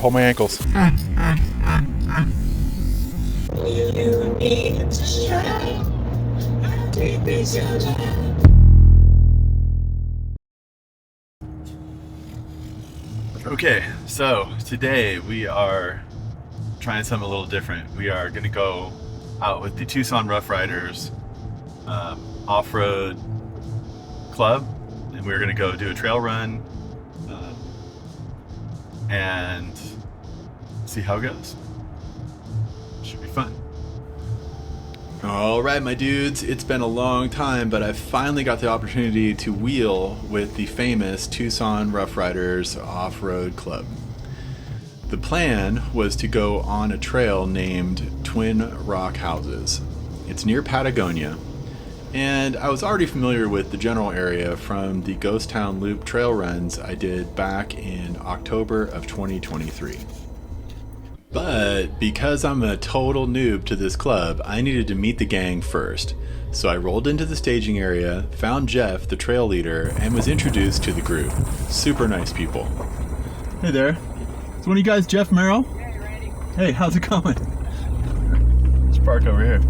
hold my ankles. Okay, so today we are trying something a little different. We are going to go out with the Tucson Rough Riders off-road club, and we're going to go do a trail run and see how it goes. Should be fun. Alright, my dudes, it's been a long time, but I finally got the opportunity to wheel with the famous Tucson Rough Riders off-road club. The plan was to go on a trail named Twin Rock Houses. It's near Patagonia, and I was already familiar with the general area from the Ghost Town Loop trail runs I did back in October of 2023. But because I'm a total noob to this club, I needed to meet the gang first. So I rolled into the staging area, found Jeff, the trail leader, and was introduced to the group. Super nice people. Hey there. Is one of you guys Jeff Merrill? Hey, Randy. Hey, how's it going? Let's park over here.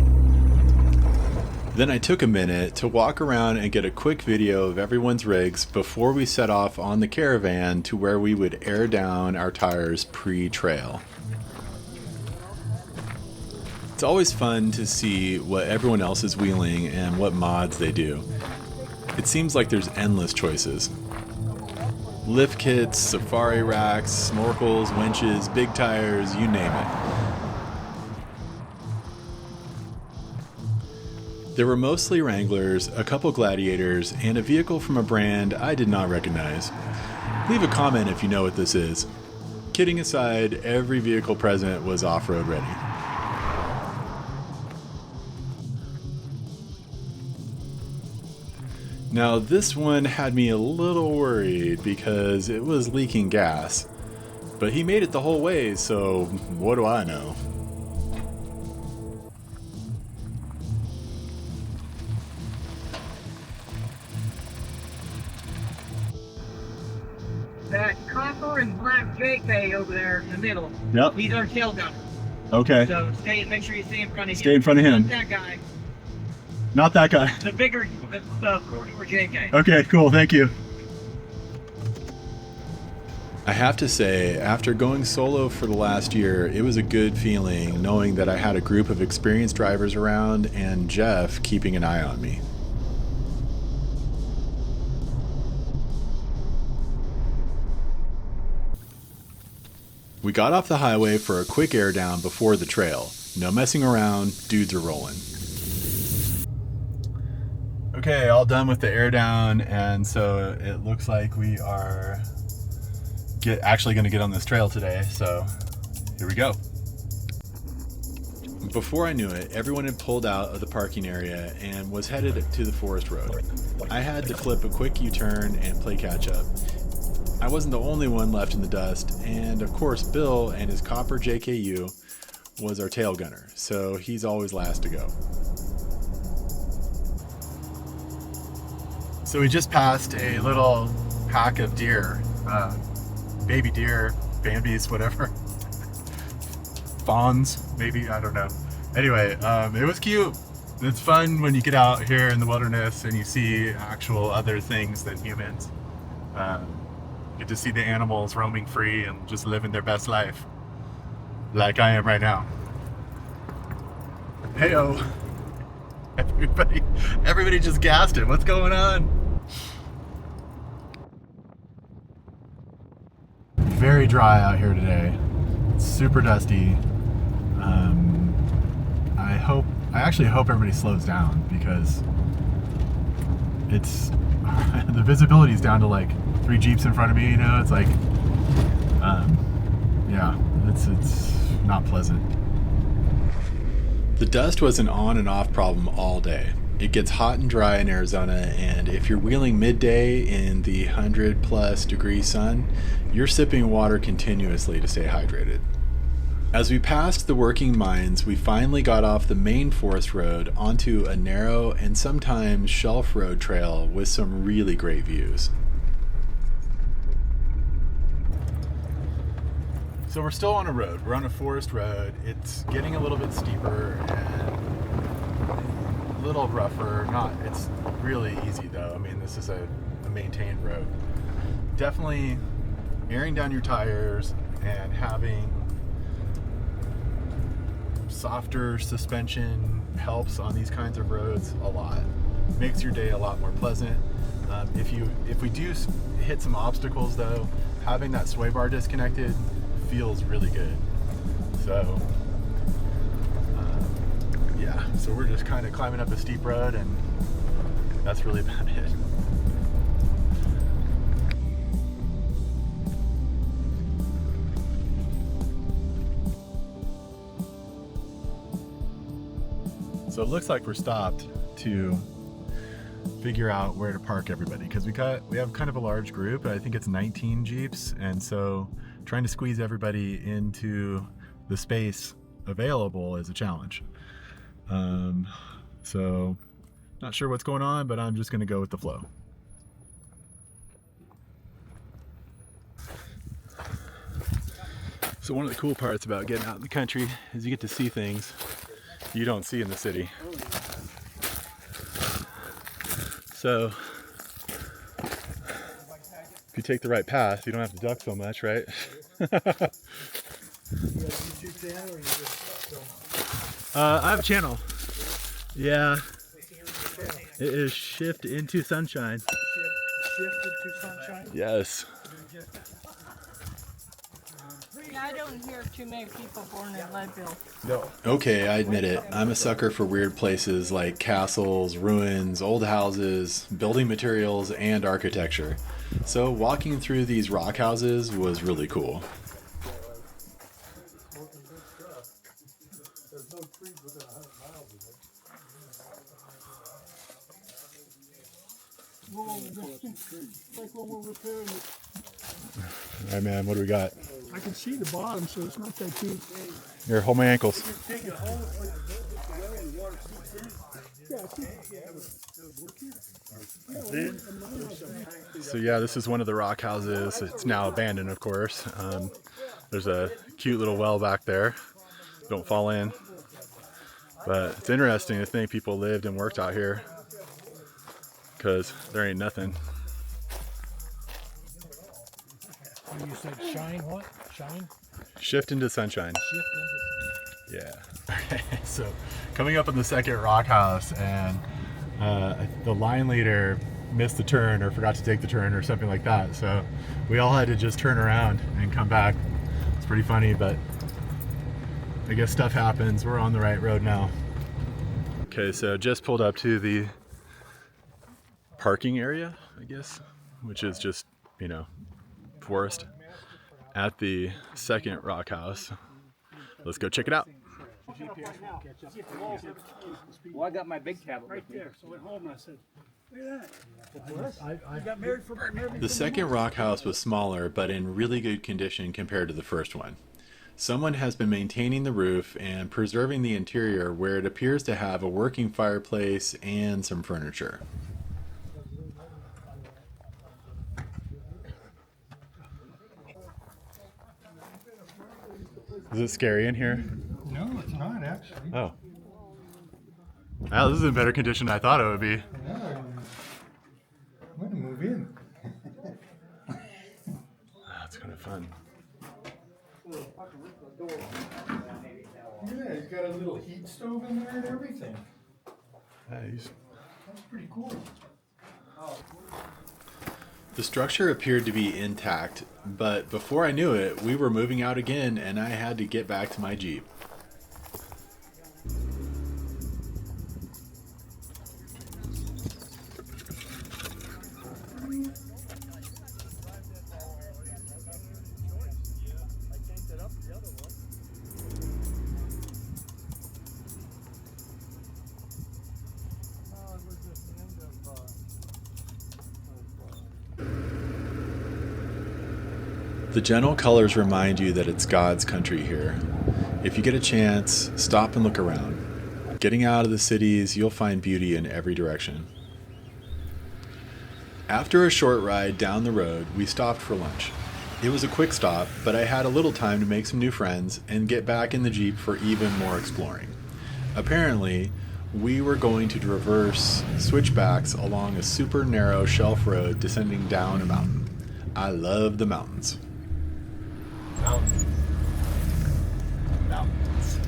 Then I took a minute to walk around and get a quick video of everyone's rigs before we set off on the caravan to where we would air down our tires pre-trail. It's always fun to see what everyone else is wheeling and what mods they do. It seems like there's endless choices. Lift kits, safari racks, snorkels, winches, big tires, you name it. There were mostly Wranglers, a couple Gladiators, and a vehicle from a brand I did not recognize. Leave a comment if you know what this is. Kidding aside, every vehicle present was off-road ready. Now this one had me a little worried because it was leaking gas, but he made it the whole way, so what do I know? That copper and black JK over there in the middle. Yep. He's our tail gunner. Okay. So make sure you stay in front of him. Stay in front of him. Not that guy. Not that guy. The bigger, the JK. Okay, cool, thank you. I have to say, after going solo for the last year, it was a good feeling knowing that I had a group of experienced drivers around and Jeff keeping an eye on me. We got off the highway for a quick air down before the trail. No messing around, dudes are rolling. Okay, all done with the air down, and so it looks like we are actually going to get on this trail today, so here we go. Before I knew it, everyone had pulled out of the parking area and was headed to the forest road. I had to flip a quick U-turn and play catch up. I wasn't the only one left in the dust, and of course Bill and his copper JKU was our tail gunner, so he's always last to go. So we just passed a little pack of deer, baby deer, Bambis, whatever. Fawns, maybe, I don't know. Anyway, it was cute. It's fun when you get out here in the wilderness and you see actual other things than humans. Get to see the animals roaming free and just living their best life, like I am right now. Heyo. Everybody just gassed it. What's going on? Very dry out here today. It's super dusty. I actually hope everybody slows down because it's the visibility is down to like 3 Jeeps in front of me, you know. It's like yeah, it's not pleasant. The dust was an on and off problem all day. It gets hot and dry in Arizona, and if you're wheeling midday in the 100+ degree sun, you're sipping water continuously to stay hydrated. As we passed the working mines, we finally got off the main forest road onto a narrow and sometimes shelf road trail with some really great views. So we're still on a road. We're on a forest road. It's getting a little bit steeper and a little rougher. It's really easy though. I mean, this is a maintained road. Definitely airing down your tires and having softer suspension helps on these kinds of roads a lot. Makes your day a lot more pleasant. If we do hit some obstacles though, having that sway bar disconnected feels really good. So yeah, so we're just kind of climbing up a steep road, and that's really about it. So it looks like we're stopped to figure out where to park everybody, because we have kind of a large group. I think it's 19 Jeeps, and so trying to squeeze everybody into the space available is a challenge. So not sure what's going on, but I'm just going to go with the flow. So one of the cool parts about getting out in the country is you get to see things you don't see in the city. So if you take the right path, you don't have to duck so much, right? I have a channel. Yeah. It is Shift into Sunshine. Shift into Sunshine? Yes. I don't hear too many people born in Leadville. No. Okay, I admit it. I'm a sucker for weird places like castles, ruins, old houses, building materials, and architecture. So walking through these rock houses was really cool. All right, man, what do we got? I can see the bottom, so it's not that deep. Here, hold my ankles. So yeah, this is one of the rock houses. It's now abandoned, of course. There's a cute little well back there. Don't fall in. But it's interesting to think people lived and worked out here, because there ain't nothing. You said shine what? Shine? Shift into sunshine. Shift into Yeah. Okay, so coming up on the second rock house, and the line leader missed the turn or forgot to take the turn or something like that. So we all had to just turn around and come back. It's pretty funny, but I guess stuff happens. We're on the right road now. Okay, so just pulled up to the parking area, I guess, which is just, you know, forest at the second rock house. Let's go check it out. Well, I got my big tablet right there. So at home I said, look at that. I got married for The second rock house was smaller, but in really good condition compared to the first one. Someone has been maintaining the roof and preserving the interior, where it appears to have a working fireplace and some furniture. Is it scary in here? No, it's not actually. Oh. Wow, this is in better condition than I thought it would be. Yeah, I'm going to move in. That's kind of fun. Yeah, he's got a little heat stove in there and everything. Nice. That's pretty cool. The structure appeared to be intact, but before I knew it, we were moving out again and I had to get back to my Jeep. The general colors remind you that it's God's country here. If you get a chance, stop and look around. Getting out of the cities, you'll find beauty in every direction. After a short ride down the road, we stopped for lunch. It was a quick stop, but I had a little time to make some new friends and get back in the Jeep for even more exploring. Apparently, we were going to traverse switchbacks along a super narrow shelf road descending down a mountain. I love the mountains. Mountains. Mountains.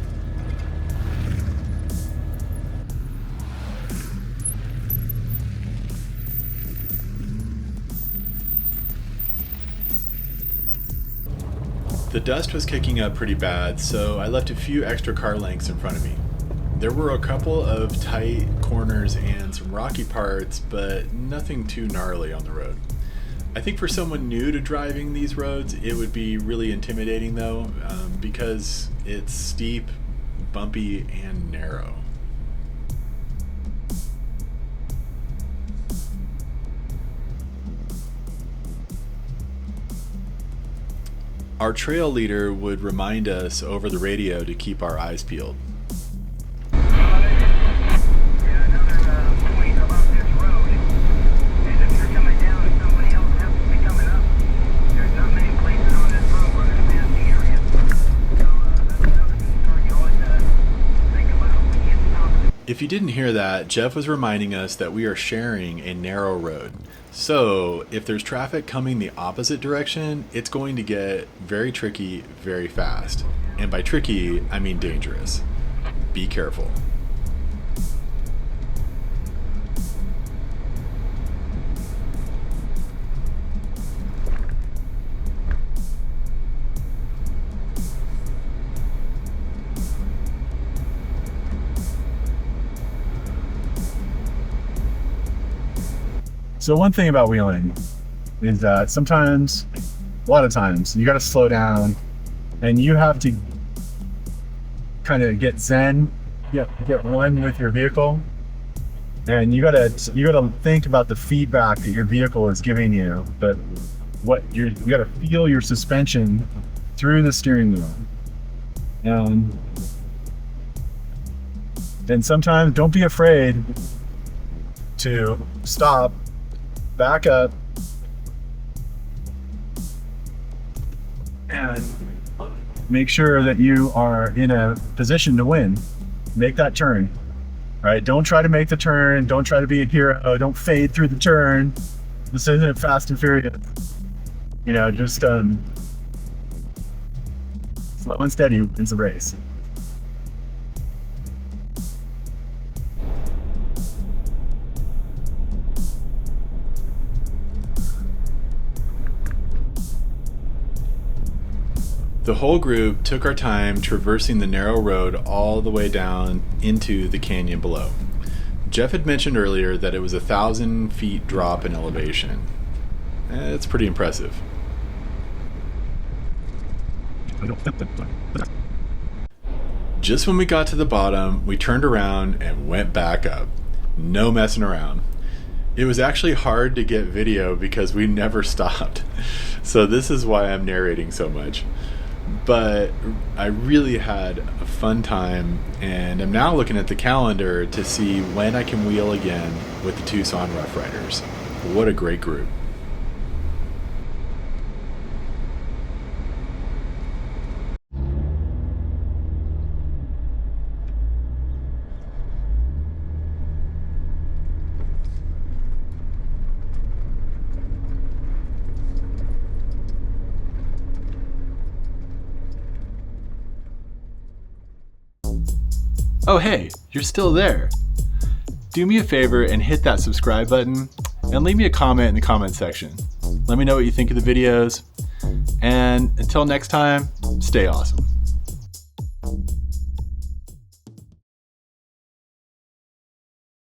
The dust was kicking up pretty bad, so I left a few extra car lengths in front of me. There were a couple of tight corners and some rocky parts, but nothing too gnarly on the road. I think for someone new to driving these roads, it would be really intimidating though, because it's steep, bumpy, and narrow. Our trail leader would remind us over the radio to keep our eyes peeled. If you didn't hear that, Jeff was reminding us that we are sharing a narrow road. So if there's traffic coming the opposite direction, it's going to get very tricky very fast. And by tricky, I mean dangerous. Be careful. So one thing about wheeling is that sometimes, a lot of times, you got to slow down and you have to kind of get zen, get one with your vehicle, and you gotta think about the feedback that your vehicle is giving you. But you gotta feel your suspension through the steering wheel, and sometimes don't be afraid to stop, back up, and make sure that you are in a position to win. Make that turn, right? Don't try to make the turn. Don't try to be a hero. Don't fade through the turn. This isn't Fast and Furious. Just slow and steady wins the race. The whole group took our time traversing the narrow road all the way down into the canyon below. Jeff had mentioned earlier that it was 1,000 feet drop in elevation. It's pretty impressive. Just when we got to the bottom, we turned around and went back up. No messing around. It was actually hard to get video because we never stopped. So this is why I'm narrating so much. But I really had a fun time, and I'm now looking at the calendar to see when I can wheel again with the Tucson Rough Riders. What a great group. Oh hey, you're still there. Do me a favor and hit that subscribe button and leave me a comment in the comment section. Let me know what you think of the videos, and until next time, stay awesome.